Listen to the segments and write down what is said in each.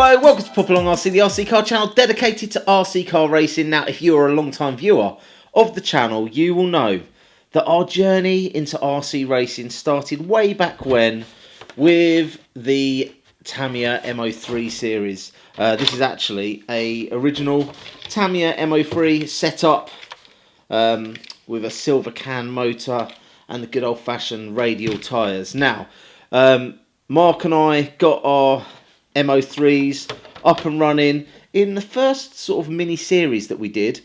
Hello, welcome to Pop Along RC, the RC car channel dedicated to RC car racing. Now, if you are a long-time viewer of the channel, you will know that our journey into RC racing started way back when with the Tamiya M03 series. This is actually a original Tamiya M03 setup with a silver can motor and the good old-fashioned radial tyres. Now, Mark and I got our M03s up and running in the first sort of mini series that we did.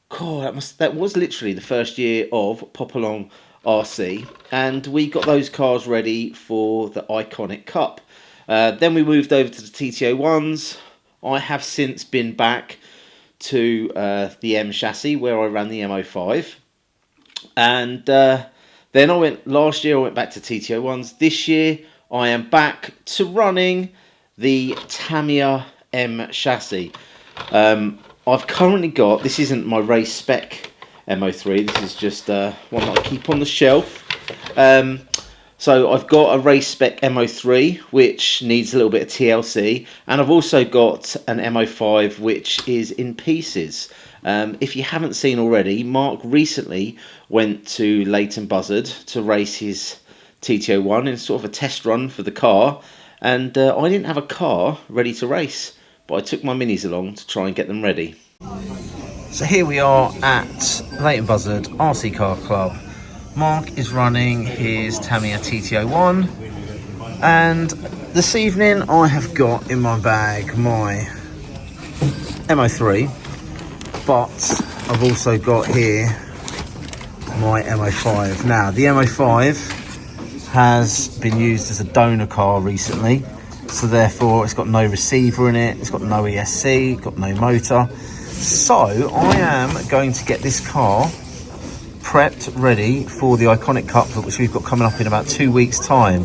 God, that was literally the first year of Pop Along RC, and we got those cars ready for the Iconic Cup. Then we moved over to the TT01s. I have since been back to the M chassis where I ran the M05, and then last year I went back to TT01s. This year I am back to running the Tamiya M chassis. I've currently got, this isn't my race spec M03, this is just one that I keep on the shelf. So I've got a race spec M03 which needs a little bit of TLC, and I've also got an M05 which is in pieces. If you haven't seen already, Mark recently went to Leighton Buzzard to race his TT01 in sort of a test run for the car, and I didn't have a car ready to race, but I took my minis along to try and get them ready. So here we are at Leighton Buzzard RC Car Club. Mark is running his Tamiya TT01, and this evening I have got in my bag my M03, but I've also got here my M05. Now the M05 has been used as a donor car recently, so therefore it's got no receiver in it, it's got no ESC, got no motor. So I am going to get this car prepped ready for the Iconic Cup, which we've got coming up in about 2 weeks time.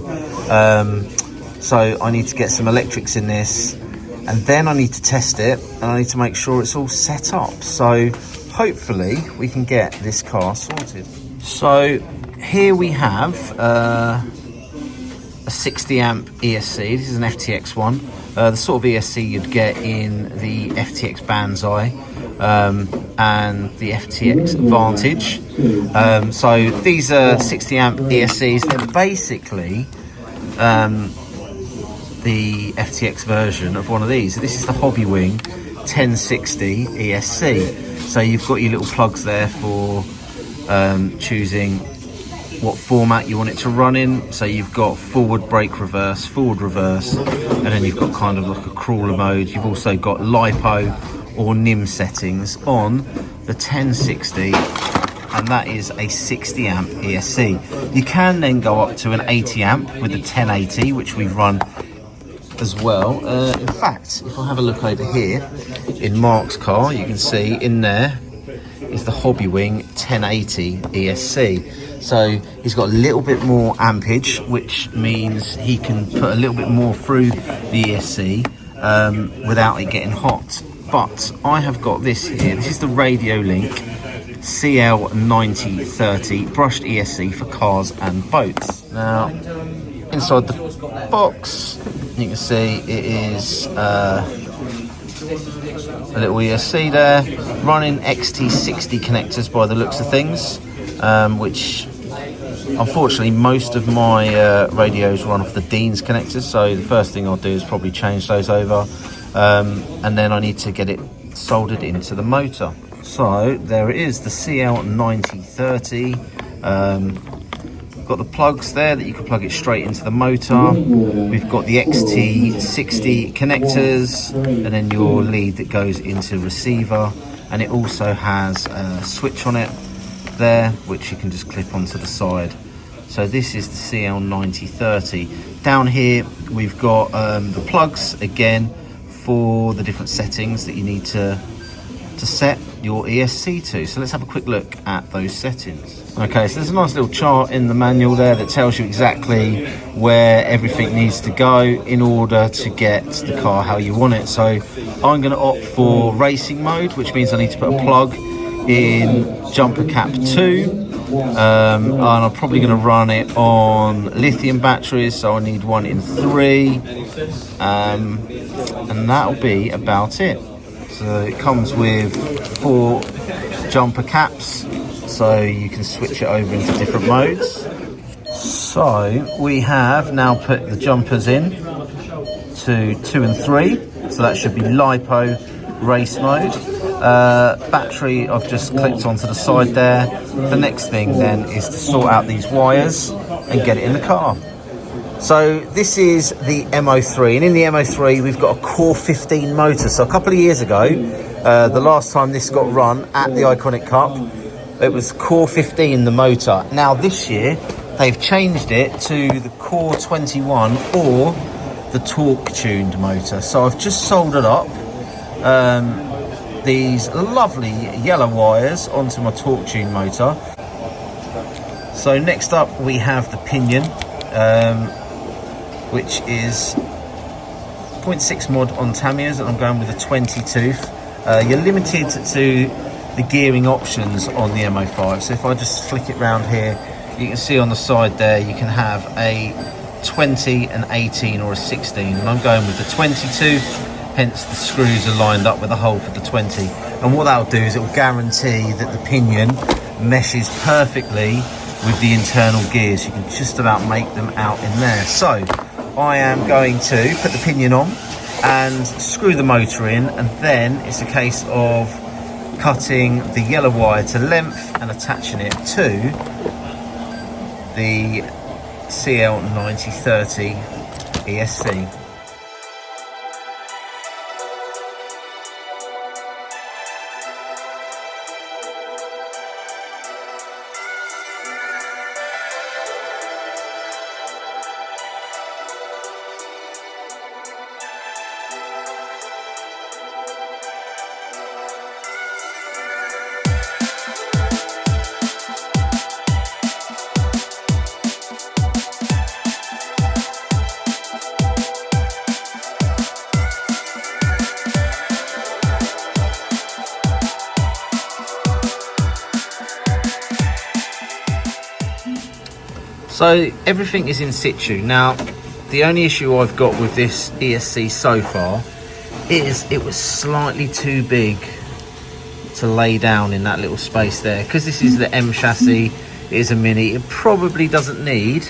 So I need to get some electrics in this, and then I need to test it, and I need to make sure it's all set up. So hopefully we can get this car sorted. So here we have a 60 amp ESC. This is an FTX one, the sort of ESC you'd get in the FTX Banzai and the FTX Vantage. So these are 60 amp ESCs. They're basically the FTX version of one of these. This is the Hobby Wing 1060 ESC. So you've got your little plugs there for choosing what format you want it to run in. So you've got forward brake reverse, forward reverse, and then you've got kind of like a crawler mode. You've also got LiPo or NIM settings on the 1060, and that is a 60 amp ESC. You can then go up to an 80 amp with the 1080, which we've run as well. In fact, if I have a look over here in Mark's car, you can see in there is the Hobby Wing 1080 ESC. So he's got a little bit more ampage, which means he can put a little bit more through the ESC without it getting hot. But I have got this here. This is the radiolink CL9030 brushed ESC for cars and boats. Now, inside the box, you can see it is a little ESC there, running XT60 connectors by the looks of things, which unfortunately most of my radios run off the Dean's connectors, so the first thing I'll do is probably change those over, and then I need to get it soldered into the motor. So there it is, the CL9030. Got the plugs there that you can plug it straight into the motor. We've got the XT60 connectors, and then your lead that goes into receiver, and it also has a switch on it there which you can just clip onto the side. So this is the CL9030. Down here we've got the plugs again for the different settings that you need to set your ESC to. So let's have a quick look at those settings. Okay, so there's a nice little chart in the manual there that tells you exactly where everything needs to go in order to get the car how you want it. So I'm going to opt for racing mode, which means I need to put a plug in jumper cap 2. and I'm probably going to run it on lithium batteries, so I need 1 in 3, and that'll be about it. So it comes with 4 jumper caps, so you can switch it over into different modes. So we have now put the jumpers in to 2 and 3, so that should be LiPo race mode. Battery I've just clipped onto the side there. The next thing then is to sort out these wires and get it in the car. So this is the M03, and in the M03 we've got a Core 15 motor. So a couple of years ago, the last time this got run at the Iconic Cup, it was Core 15 the motor. Now this year they've changed it to the Core 21 or the torque tuned motor. So I've just soldered up these lovely yellow wires onto my torque tune motor. So next up we have the pinion, which is 0.6 mod on Tamiyas, and I'm going with a 20 tooth. You're limited to the gearing options on the M05, so if I just flick it round here, you can see on the side there you can have a 20, an 18 or a 16, and I'm going with the 20 tooth, hence the screws are lined up with a hole for the 20. And what that'll do is it will guarantee that the pinion meshes perfectly with the internal gears. You can just about make them out in there. So I am going to put the pinion on and screw the motor in, and then it's a case of cutting the yellow wire to length and attaching it to the CL9030 ESC. So everything is in situ. Now, the only issue I've got with this ESC so far is it was slightly too big to lay down in that little space there. Because this is the M chassis, it is a Mini, it probably doesn't need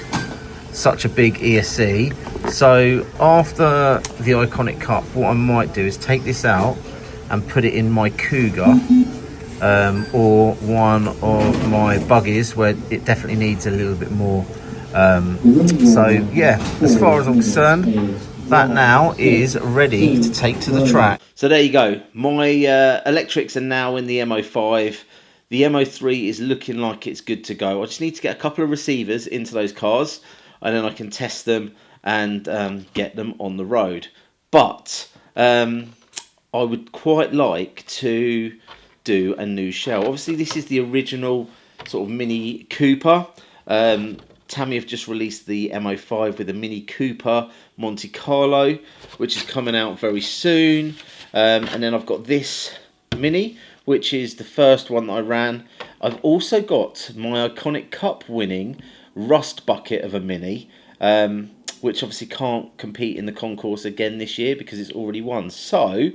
such a big ESC. So after the Iconic Cup, what I might do is take this out and put it in my Cougar, or one of my buggies where it definitely needs a little bit more. So yeah, as far as I'm concerned, that now is ready to take to the track. So there you go, my electrics are now in the M05. The M03 is looking like it's good to go. I just need to get a couple of receivers into those cars, and then I can test them and get them on the road. But I would quite like to do a new shell. Obviously this is the original sort of Mini Cooper. Tamiya have just released the M05 with a Mini Cooper Monte Carlo, which is coming out very soon. And then I've got this Mini, which is the first one that I ran. I've also got my Iconic Cup winning Rust Bucket of a Mini, which obviously can't compete in the concourse again this year because it's already won. So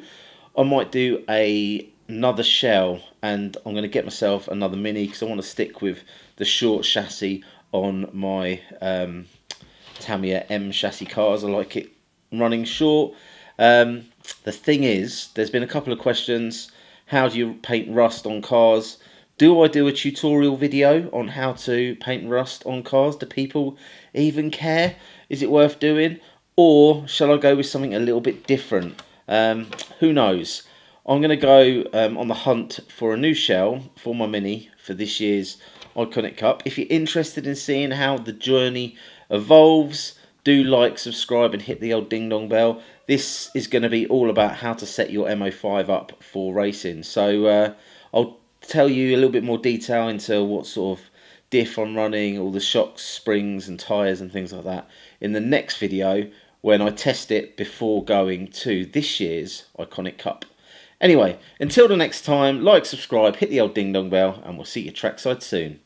I might do another shell, and I'm going to get myself another Mini because I want to stick with the short chassis on my Tamiya M chassis cars. I like it running short. The thing is, there's been a couple of questions. How do you paint rust on cars? Do I do a tutorial video on how to paint rust on cars? Do people even care? Is it worth doing? Or shall I go with something a little bit different? Who knows? I'm going to go on the hunt for a new shell for my Mini for this year's Iconic Cup. If you're interested in seeing how the journey evolves, do like, subscribe and hit the old ding dong bell. This is going to be all about how to set your M05 up for racing. So I'll tell you a little bit more detail into what sort of diff I'm running, all the shocks, springs and tyres and things like that in the next video when I test it before going to this year's Iconic Cup. Anyway, until the next time, like, subscribe, hit the old ding dong bell, and we'll see you trackside soon.